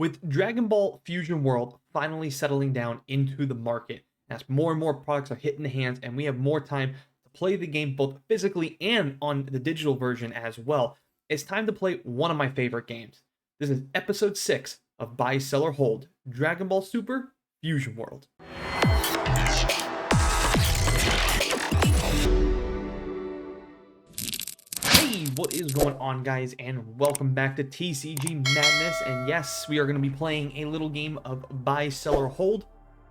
With Dragon Ball Fusion World finally settling down into the market, as more and more products are hitting the hands, and we have more time to play the game both physically and on the digital version as well, it's time to play one of my favorite games. This is episode 6 of Buy, Sell, or Hold Dragon Ball Super Fusion World. Hey, what is going on, guys, and welcome back to TCG Madness. And yes, we are going to be playing a little game of Buy, Sell, or Hold.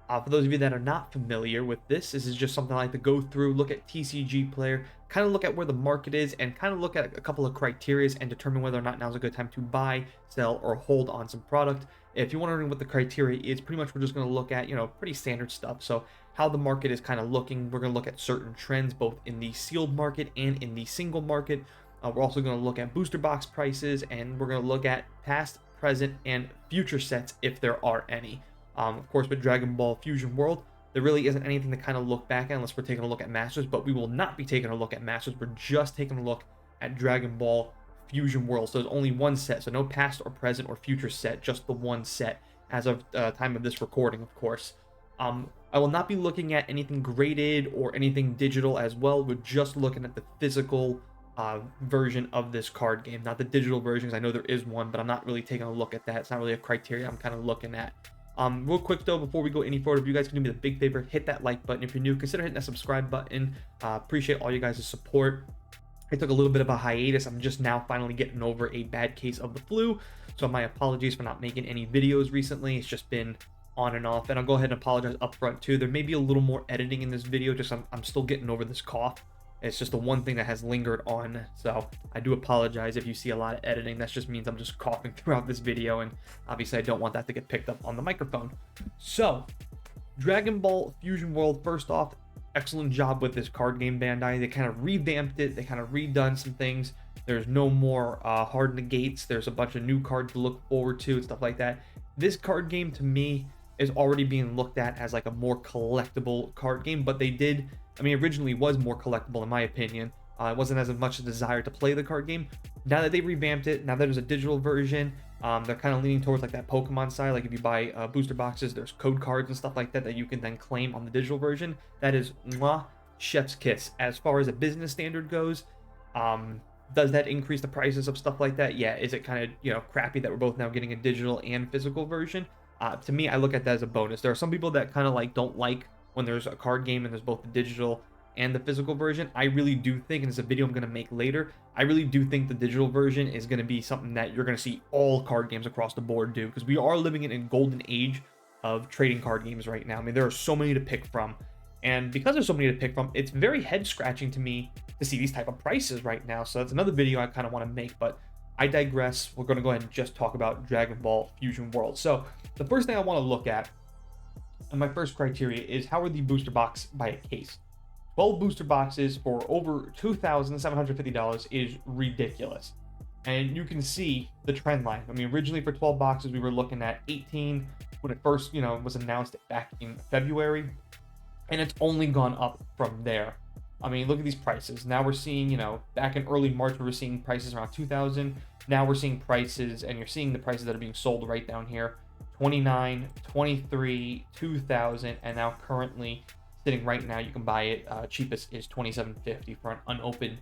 For those of you that are not familiar with this is just something I like to go through, look at TCG player, kind of look at where the market is, and kind of look at a couple of criteria and determine whether or not now is a good time to buy, sell, or hold on some product. If you're wondering what the criteria is, pretty much we're just going to look at, pretty standard stuff. So how the market is kind of looking. We're going to look at certain trends, both in the sealed market and in the single market. We're also going to look at booster box prices, and we're going to look at past, present, and future sets if there are any. Of course, with Dragon Ball Fusion World, there really isn't anything to kind of look back at unless we're taking a look at Masters, but we will not be taking a look at Masters. We're just taking a look at Dragon Ball Fusion World. So there's only one set, so no past or present or future set, just the one set as of time of this recording, of course. I will not be looking at anything graded or anything digital as well. We're just looking at the physical version of this card game, not the digital version, because I know there is one, but I'm not really taking a look at that. It's not really a criteria I'm kind of looking at. Real quick though, before we go any further, if you guys can do me the big favor, hit that like button. If you're new, consider hitting that subscribe button. Appreciate all you guys' support. I took a little bit of a hiatus. I'm just now finally getting over a bad case of the flu, so my apologies for not making any videos recently. It's just been on and off, and I'll go ahead and apologize up front too. There may be a little more editing in this video, just I'm still getting over this cough. It's just the one thing that has lingered on, so I do apologize if you see a lot of editing. That just means I'm just coughing throughout this video, and obviously I don't want that to get picked up on the microphone. So, Dragon Ball Fusion World, first off, excellent job with this card game, Bandai. They kind of revamped it, they kind of redone some things. There's no more hard negates, there's a bunch of new cards to look forward to and stuff like that. This card game, to me, is already being looked at as like a more collectible card game, but they did, originally was more collectible in my opinion. It wasn't as much a desire to play the card game. Now that they revamped it, now that there's a digital version, they're kind of leaning towards like that Pokemon side. Like if you buy booster boxes, there's code cards and stuff like that that you can then claim on the digital version. That is mwah, chef's kiss. As far as a business standard goes, does that increase the prices of stuff like that? Yeah. Is it kind of, crappy that we're both now getting a digital and physical version? To me, I look at that as a bonus. There are some people that kind of like don't like when there's a card game and there's both the digital and the physical version. I really do think, and it's a video I'm going to make later, I really do think the digital version is going to be something that you're going to see all card games across the board do, because we are living in a golden age of trading card games right now. There are so many to pick from, and because there's so many to pick from, it's very head scratching to me to see these type of prices right now. So that's another video I kind of want to make, but I digress. We're going to go ahead and just talk about Dragon Ball Fusion World. So the first thing I want to look at, and my first criteria, is how are the booster box by a case. 12 booster boxes for over $2,750 is ridiculous. And you can see the trend line. Originally for 12 boxes, we were looking at 18 when it first, was announced back in February. And it's only gone up from there. Look at these prices. Now we're seeing, back in early March, we were seeing prices around 2,000. Now we're seeing prices, and you're seeing the prices that are being sold right down here. 29, 23, 2,000, and now currently sitting right now, you can buy it. Cheapest is $2,750 for an unopened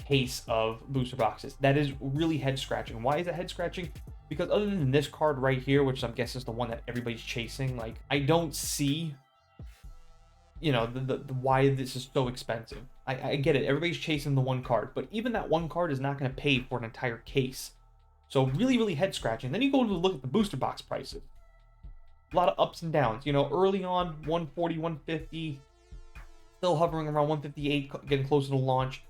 case of booster boxes. That is really head scratching. Why is that head scratching? Because other than this card right here, which I'm guessing is the one that everybody's chasing, like I don't see, the why this is so expensive. I get it. Everybody's chasing the one card, but even that one card is not going to pay for an entire case. So really, really head scratching. Then you go to look at the booster box prices. A lot of ups and downs. Early on, 140, 150, still hovering around 158, getting closer to launch.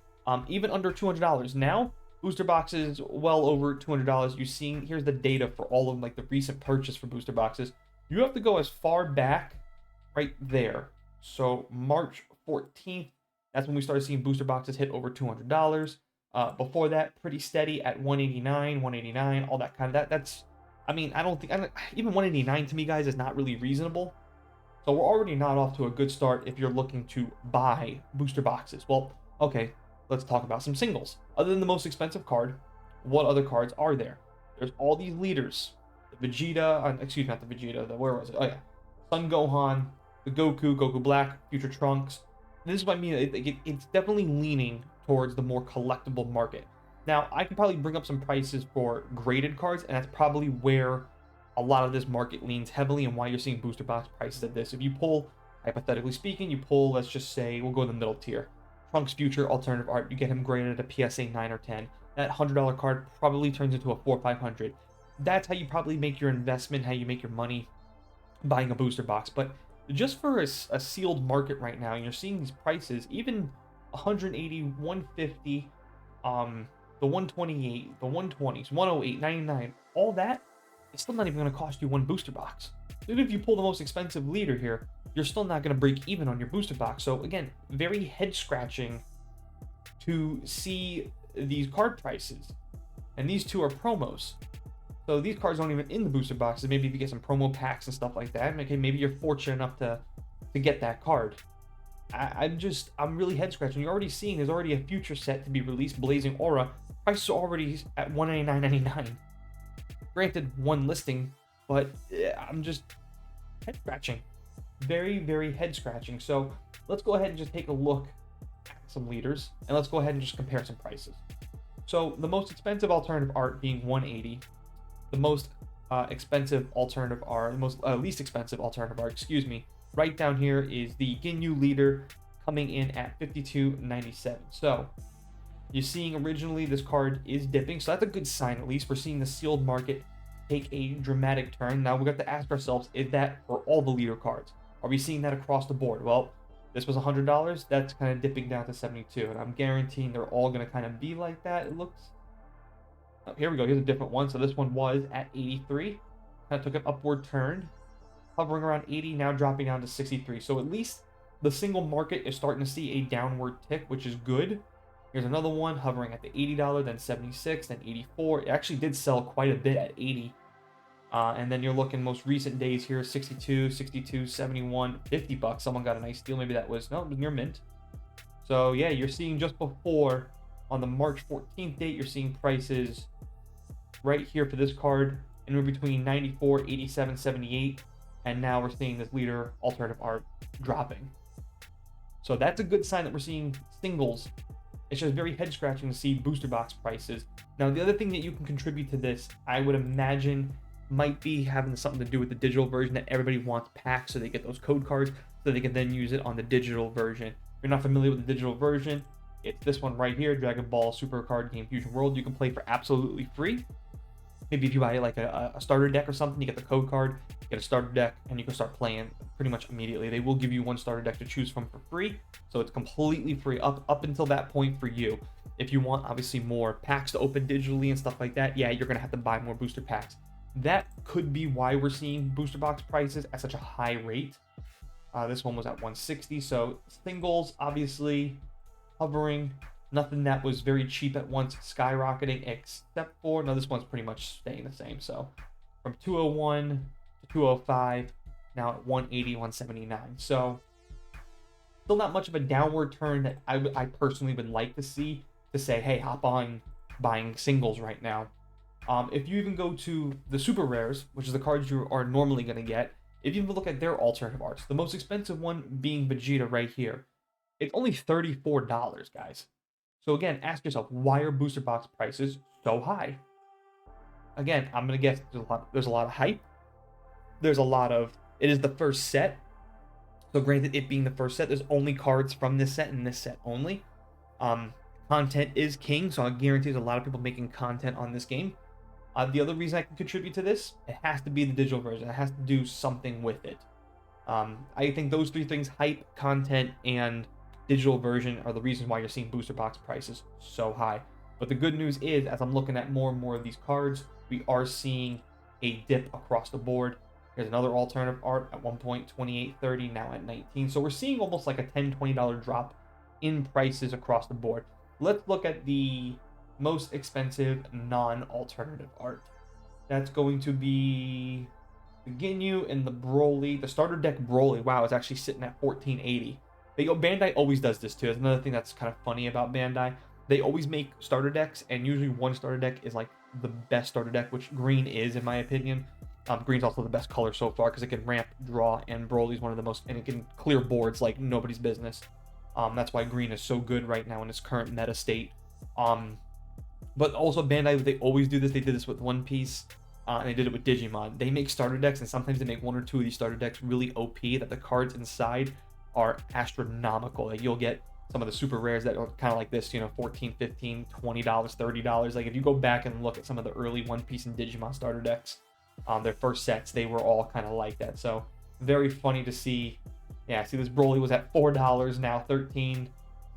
Even under $200. Now, booster boxes well over $200. You're seeing, here's the data for all of like the recent purchase for booster boxes. You have to go as far back right there. So March 14th, that's when we started seeing booster boxes hit over $200. Before that, pretty steady at 189, 189, all that kind of that's. I don't think even 189 to me, guys, is not really reasonable. So we're already not off to a good start if you're looking to buy booster boxes. Well, okay, let's talk about some singles. Other than the most expensive card, what other cards are there? There's all these leaders. the Vegeta, excuse me, not the Vegeta, where was it? Oh yeah, Son Gohan, the Goku Black, Future Trunks. And this is what I mean. It's definitely leaning towards the more collectible market. Now, I can probably bring up some prices for graded cards, and that's probably where a lot of this market leans heavily and why you're seeing booster box prices at this. If you pull, hypothetically speaking, you pull, let's just say, we'll go in the middle tier. Trunks Future Alternative Art, you get him graded at a PSA 9 or 10. That $100 card probably turns into a 4 or 500. That's how you probably make your investment, how you make your money buying a booster box. But just for a sealed market right now, and you're seeing these prices, even 180, 150, the 128, the 120s, 108, 99, all that, it's still not even going to cost you one booster box. Even if you pull the most expensive leader here, you're still not going to break even on your booster box. So again, very head scratching to see these card prices. And these two are promos. So these cards aren't even in the booster boxes. Maybe if you get some promo packs and stuff like that, okay, maybe you're fortunate enough to get that card. I'm really head scratching. You're already seeing there's already a future set to be released, Blazing Aura. Prices are already at $199.99. Granted, one listing, but I'm just head scratching. Very, very head scratching. So let's go ahead and just take a look at some leaders, and let's go ahead and just compare some prices. So the most expensive alternative art being $180. The most expensive alternative art, the most least expensive alternative art, excuse me, right down here is the Ginyu leader coming in at $52.97. So you're seeing originally this card is dipping, so that's a good sign. At least we're seeing the sealed market take a dramatic turn. Now we got to ask ourselves, is that for all the leader cards? Are we seeing that across the board? Well, this was $100. That's kind of dipping down to $72, and I'm guaranteeing they're all going to kind of be like that. It looks. Oh, here we go. Here's a different one. So this one was at 83. Kind of took an upward turn, hovering around 80, now dropping down to 63. So at least the single market is starting to see a downward tick, which is good. Here's another one hovering at the $80, then 76, then 84. It actually did sell quite a bit at 80. And then you're looking most recent days here, 62, 62, 71, $50. Someone got a nice deal. Maybe that was, no, it was near mint. So yeah, you're seeing just before on the March 14th date, you're seeing prices right here for this card anywhere between 94, 87, 78. And now we're seeing this leader alternative art dropping. So that's a good sign that we're seeing singles. It's just very head scratching to see booster box prices. Now, the other thing that you can contribute to this, I would imagine, might be having something to do with the digital version, that everybody wants packs so they get those code cards so they can then use it on the digital version. If you're not familiar with the digital version, it's this one right here, Dragon Ball Super Card Game Fusion World. You can play for absolutely free. Maybe if you buy like a starter deck or something, you get the code card, you get a starter deck, and you can start playing pretty much immediately. They will give you one starter deck to choose from for free, so it's completely free up until that point for you. If you want, obviously, more packs to open digitally and stuff like that, yeah, you're going to have to buy more booster packs. That could be why we're seeing booster box prices at such a high rate. This one was at 160, so singles, obviously, hovering. Nothing that was very cheap at once skyrocketing, except for, no, this one's pretty much staying the same. So from 201 to 205, now at 180, 179. So still not much of a downward turn that I personally would like to see, to say, hey, hop on buying singles right now. If you even go to the super rares, which is the cards you are normally going to get, if you even look at their alternative arts, the most expensive one being Vegeta right here, it's only $34, guys. So again, ask yourself, why are booster box prices so high? Again, I'm gonna guess there's a lot of hype. There's a lot of, it is the first set. So granted, it being the first set, there's only cards from this set and this set only. Content is king, so I guarantee there's a lot of people making content on this game. The other reason I can contribute to this, it has to be the digital version. It has to do something with it. I think those three things, hype, content, and digital version, are the reasons why you're seeing booster box prices so high. But the good news is, as I'm looking at more and more of these cards, we are seeing a dip across the board. Here's another alternative art at one point, 28.30, now at 19. So we're seeing almost like a $10, $20 drop in prices across the board. Let's look at the most expensive non-alternative art. That's going to be the Ginyu and the Broly. The starter deck Broly, wow, is actually sitting at $14.80. Bandai always does this too. That's another thing that's kind of funny about Bandai. They always make starter decks, and usually one starter deck is like the best starter deck, which green is, in my opinion. Green's also the best color so far because it can ramp, draw, and Broly's one of the most, and it can clear boards like nobody's business. That's why green is so good right now in its current meta state. But also Bandai, they always do this. They did this with One Piece, and they did it with Digimon. They make starter decks, and sometimes they make one or two of these starter decks really OP that the cards inside are astronomical. Like you'll get some of the super rares that are kind of like this, you know, $14, $15, $20, $30. Like if you go back and look at some of the early One Piece and Digimon starter decks, their first sets, they were all kind of like that. So very funny to see. Yeah, see this Broly was at $4, now $13.7,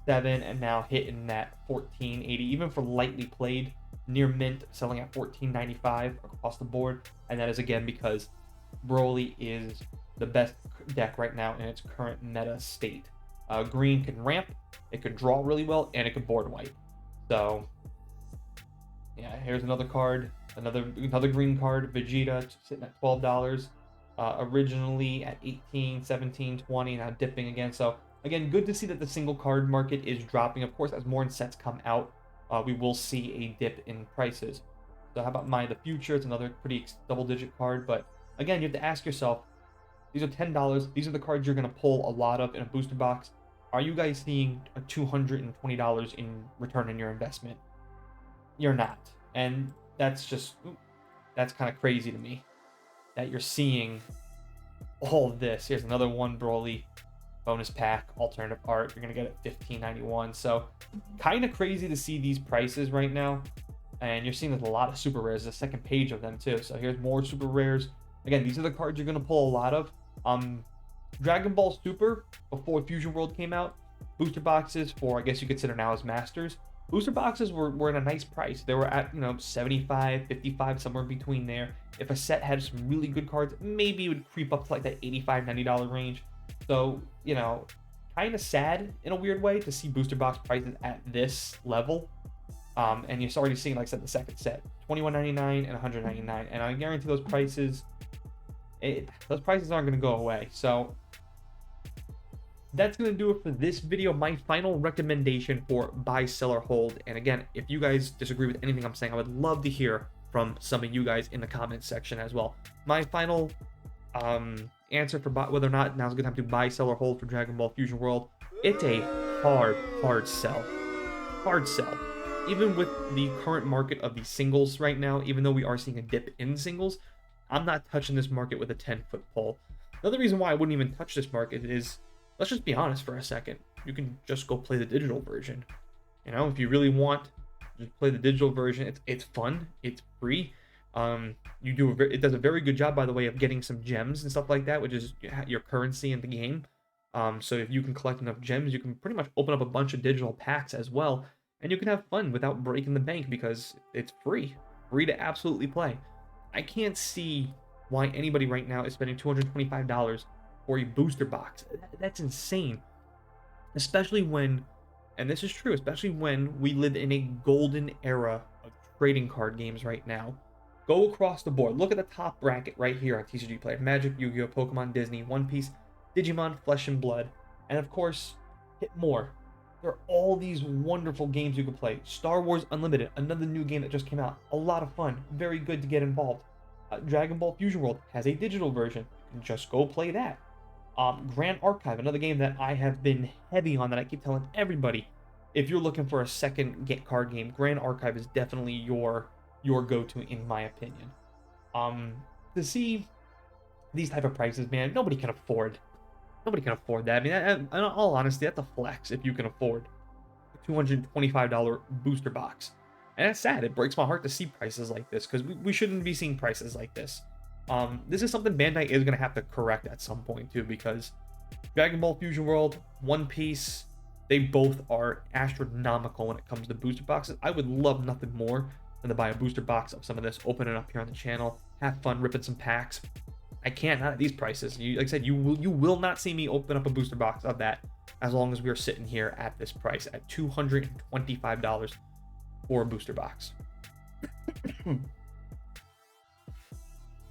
and now hitting that $14.80, even for lightly played, near mint, selling at $14.95 across the board. And that is again because Broly is the best deck right now in its current meta state. Green can ramp, it could draw really well, and it could board wipe. So yeah, here's another card, another green card, Vegeta, sitting at $12. Originally at 18, 17, 20, now dipping again. So again, good to see that the single card market is dropping. Of course, as more sets come out, we will see a dip in prices. So how about the Future? It's another pretty double-digit card, but again, you have to ask yourself, these are $10. These are the cards you're going to pull a lot of in a booster box. Are you guys seeing a $220 in return on your investment? You're not. And that's kind of crazy to me that you're seeing all of this. Here's another one Broly bonus pack, alternative art. You're going to get it $15.91. So kind of crazy to see these prices right now. And you're seeing there's a lot of super rares, the second page of them too. So here's more super rares. Again, these are the cards you're going to pull a lot of. Dragon Ball Super, before Fusion World came out, booster boxes for, I guess you consider now as Masters, booster boxes were at a nice price. They were at, 75, 55, somewhere between there. If a set had some really good cards, maybe it would creep up to like that $85, $90 range. So, kind of sad in a weird way to see booster box prices at this level. And you're already seeing, like I said, the second set, $21.99 and $100.99. And I guarantee those prices aren't going to go away. So that's going to do it for this video. My final recommendation for buy, sell, or hold. And again, if you guys disagree with anything I'm saying, I would love to hear from some of you guys in the comments section as well. My final answer for whether or not now's a good time to buy, sell, or hold for Dragon Ball Fusion World, it's a hard sell. Hard sell. Even with the current market of the singles right now, even though we are seeing a dip in singles, I'm not touching this market with a 10-foot pole. Another reason why I wouldn't even touch this market is, let's just be honest for a second. You can just go play the digital version. If you really want, just play the digital version. It's fun. It's free. It does a very good job, by the way, of getting some gems and stuff like that, which is your currency in the game. So if you can collect enough gems, you can pretty much open up a bunch of digital packs as well, and you can have fun without breaking the bank because it's free to absolutely play. I can't see why anybody right now is spending $225 for a booster box. That's insane. Especially when, and this is true, especially when we live in a golden era of trading card games right now. Go across the board. Look at the top bracket right here on TCG Player. Magic, Yu-Gi-Oh!, Pokemon, Disney, One Piece, Digimon, Flesh and Blood, and of course, hit more. There are all these wonderful games you can play. Star Wars Unlimited, another new game that just came out. A lot of fun. Very good to get involved. Dragon Ball Fusion World has a digital version. You can just go play that. Grand Archive, another game that I have been heavy on that I keep telling everybody. If you're looking for a second card game, Grand Archive is definitely your go-to in my opinion. To see these type of prices, man, nobody can afford that. I mean, in all honesty, that's a flex if you can afford a $225 booster box. And that's sad. It breaks my heart to see prices like this because we shouldn't be seeing prices like this. This is something Bandai is going to have to correct at some point too, because Dragon Ball Fusion World, One Piece, they both are astronomical when it comes to booster boxes. I would love nothing more than to buy a booster box of some of this, open it up here on the channel, have fun ripping some packs. I can't, not at these prices. Like I said, you will not see me open up a booster box of that as long as we are sitting here at this price at $225 for a booster box.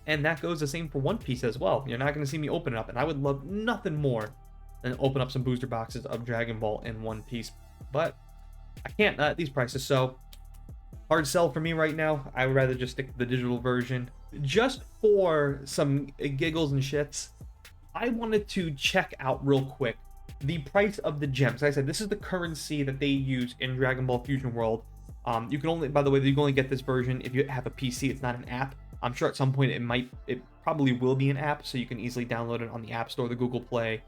And that goes the same for One Piece as well. You're not going to see me open it up, and I would love nothing more than open up some booster boxes of Dragon Ball and One Piece, but I can't at these prices. So hard sell for me right now. I would rather just stick to the digital version. just for some giggles and shits, I wanted to check out real quick the price of the gems. Like I said, this is the currency that they use in Dragon Ball Fusion World. You can only, by the way, you can only get this version if you have a PC. It's not an app. I'm sure at some point it probably will be an app, so you can easily download it on the App Store, the Google Play,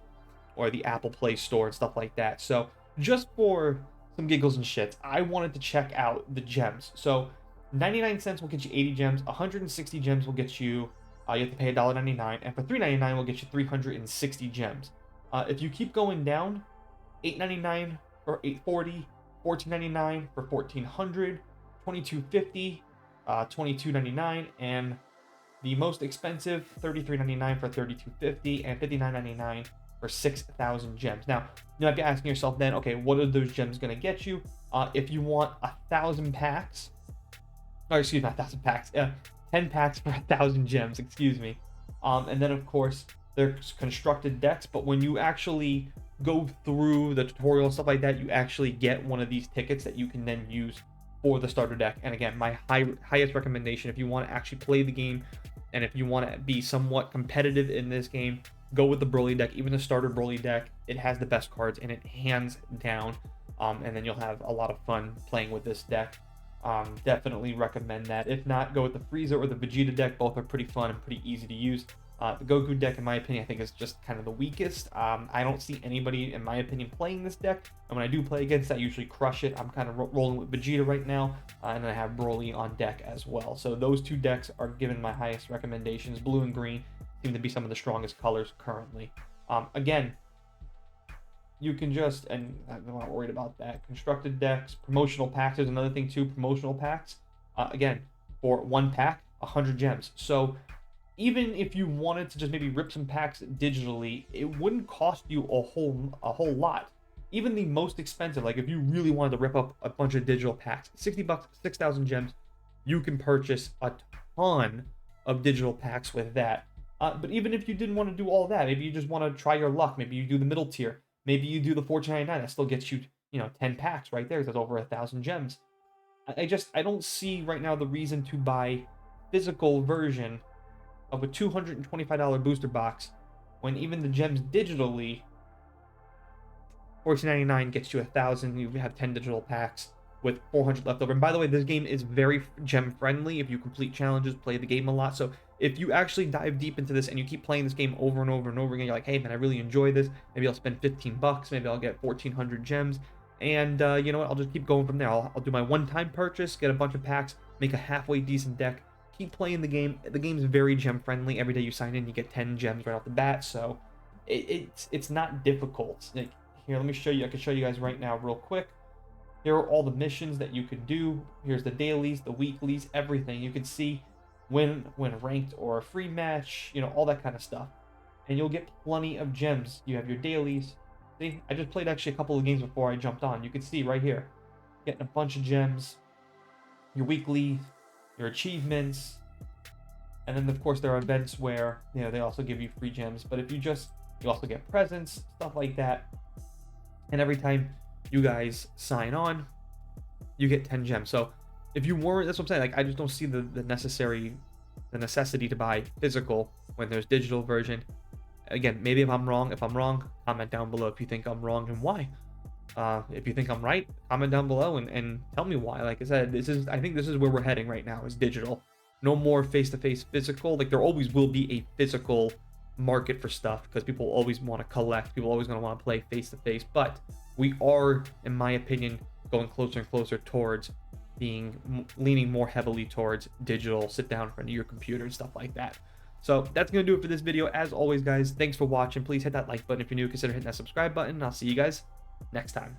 or the Apple Play Store and stuff like that. So just for some giggles and shits, I wanted to check out the gems. So 99 cents will get you 80 gems, 160 gems will get you, you have to pay $1.99, and for $3.99 will get you 360 gems. If you keep going down, $8.99 for 840, $14.99 for 1400, $22.50, $22.99, and the most expensive, $33.99 for 3250, and $59.99 for 6,000 gems. Now, you might be asking yourself then, okay, what are those gems going to get you? If you want 1,000 packs, or excuse me, 1,000 packs, 10 packs for 1,000 gems, excuse me. And then, of course, there's constructed decks, but when you actually go through the tutorial and stuff like that, you actually get one of these tickets that you can then use for the starter deck. And again, my highest recommendation, if you want to actually play the game and if you want to be somewhat competitive in this game, go with the Broly deck. Even the starter Broly deck, it has the best cards in it, hands down. And then you'll have a lot of fun playing with this deck. Definitely recommend that. If not, go with the Frieza or the Vegeta deck. Both are pretty fun and pretty easy to use. The Goku deck, in my opinion, I think is just kind of the weakest. I don't see anybody, in my opinion, playing this deck. And when I do play against, I usually crush it. I'm kind of rolling with Vegeta right now. And then I have Broly on deck as well. So those two decks are given my highest recommendations. Blue and green seem to be some of the strongest colors currently. Again, you can just, and I'm not worried about that, constructed decks, promotional packs is another thing too. Promotional packs, again, for one pack, 100 gems. So even if you wanted to just maybe rip some packs digitally, it wouldn't cost you a whole lot. Even the most expensive, like if you really wanted to rip up a bunch of digital packs, 60 bucks, 6,000 gems, you can purchase a ton of digital packs with that. But even if you didn't want to do all that, maybe you just want to try your luck, maybe you do the middle tier, maybe you do the $14.99, that still gets you, 10 packs right there. That's over 1,000 gems. I don't see right now the reason to buy physical version of a $225 booster box when even the gems digitally, $14.99 gets you 1,000. You have 10 digital packs with 400 left over. And by the way, this game is very gem friendly. If you complete challenges, play the game a lot. So if you actually dive deep into this and you keep playing this game over and over and over again, you're like, hey man, I really enjoy this. Maybe I'll spend 15 bucks. Maybe I'll get 1,400 gems. And you know what? I'll just keep going from there. I'll do my one-time purchase, get a bunch of packs, make a halfway decent deck, keep playing the game. The game's very gem friendly. Every day you sign in, you get 10 gems right off the bat. So it's not difficult. Like, here, let me show you. I can show you guys right now real quick. Here are all the missions that you could do. Here's the dailies, the weeklies, everything. You can see win ranked or a free match, all that kind of stuff. And you'll get plenty of gems. You have your dailies. See, I just played actually a couple of games before I jumped on. You can see right here, getting a bunch of gems, your weekly, your achievements, and then of course there are events where they also give you free gems. But if you also get presents, stuff like that. And every time you guys sign on, you get 10 gems. So if you weren't, that's what I'm saying, like I just don't see the necessity to buy physical when there's digital version. Again, maybe if I'm wrong, comment down below if you think I'm wrong and why. If you think I'm right, comment down below and tell me why. Like I said, I think this is where we're heading right now, is digital. No more face-to-face physical. Like there always will be a physical market for stuff because people always want to collect. People always going to want to play face-to-face. But we are, in my opinion, going closer and closer towards leaning more heavily towards digital, sit down in front of your computer and stuff like that. So that's going to do it for this video. As always, guys, thanks for watching. Please hit that like button if you're new. Consider hitting that subscribe button. And I'll see you guys next time.